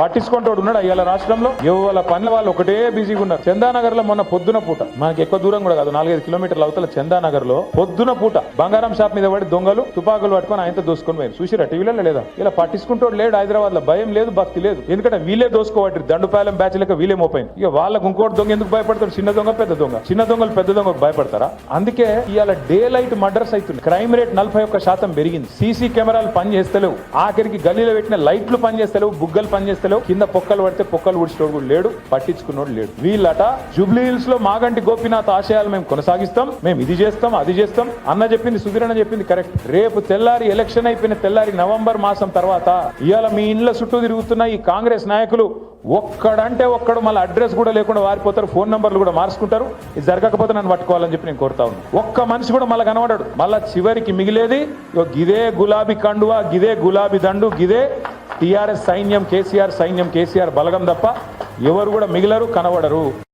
పట్టించుకుంటోడు ఉన్నాడు ఇవాళ రాష్ట్రంలో ఎవరి పనుల వాళ్ళు ఒకటే బిజీగా ఉన్నారు. చందానగర్ లో మొన్న పొద్దున పూట, మనకి ఎక్కువ దూరం కూడా కాదు, 4-5 కిలోమీటర్ల అవతల చందానగర్ లో పొద్దున పూట బంగారం షాప్ మీద పడి దొంగలు తుపాకులు పట్టుకొని ఆయనతో దోసుకొని పోయారు. చూసిరా టీవీలో లేదా? ఇలా పట్టించుకుంటోడు లేడు హైదరాబాద్ లో. భయం లేదు, భక్తి లేదు. ఎందుకంటే వీళ్ళే దోసుకోవట్టు దండుపాలెం బ్యాచ్ లెక్క వీళ్ళే మోపోయింది. ఇక వాళ్ళకు ఇంకోటి దొంగ ఎందుకు భయపడతారు? చిన్న దొంగ పెద్ద దొంగ, చిన్న దొంగలు పెద్ద దొంగకు భయపడతారా? అందుకే ఇవాళ డే లైట్ మర్డర్స్ అవుతుంది. క్రైమ్ రేట్ 41% పెరిగింది. సీసీ కెమెరాలు పనిచేస్తలేవు. ఆఖరికి గల్లీలో పెట్టిన లైట్లు పనిచేస్తలేవు, బుగ్గలు పనిచేస్తలేవు. కింద పొక్కలు పడితే పొక్కలు ఉడిచినోడు కూడా లేడు, పట్టించుకున్నోడు లేడు. వీళ్ళట జూబ్లీ హిల్స్ లో మాగంటి గోపీనాథ్ ఆశయాలు మేము కొనసాగిస్తాం, మేము ఇది చేస్తాం అది చేస్తాం అన్న చెప్పింది, సుధీరణ చెప్పింది కరెక్ట్. రేపు తెల్లారి ఎలక్షన్ అయిపోయిన తెల్లారి నవంబర్ మాసం తర్వాత ఇవాళ మీ ఇండ్ల చుట్టూ తిరుగుతున్న ఈ కాంగ్రెస్ నాయకులు ఒక్కడంటే ఒక్కడు మళ్ళీ అడ్రస్ కూడా లేకుండా వారిపోతారు, ఫోన్ నంబర్లు కూడా మార్చుకుంటారు. ఇది జరగకపోతే నన్ను పట్టుకోవాలని చెప్పి నేను కోరుతా ఉన్నాను. ఒక్క మనిషి కూడా మళ్ళీ కనబడాడు. మళ్ళా చివరికి మిగిలేది గిదే గులాబీ కండువా, గిదే గులాబీ దండు, గిదే టీఆర్ఎస్ సైన్యం, కేసీఆర్ సైన్యం, కేసీఆర్ బలగం తప్ప ఎవరు కూడా మిగిలరు, కనబడరు.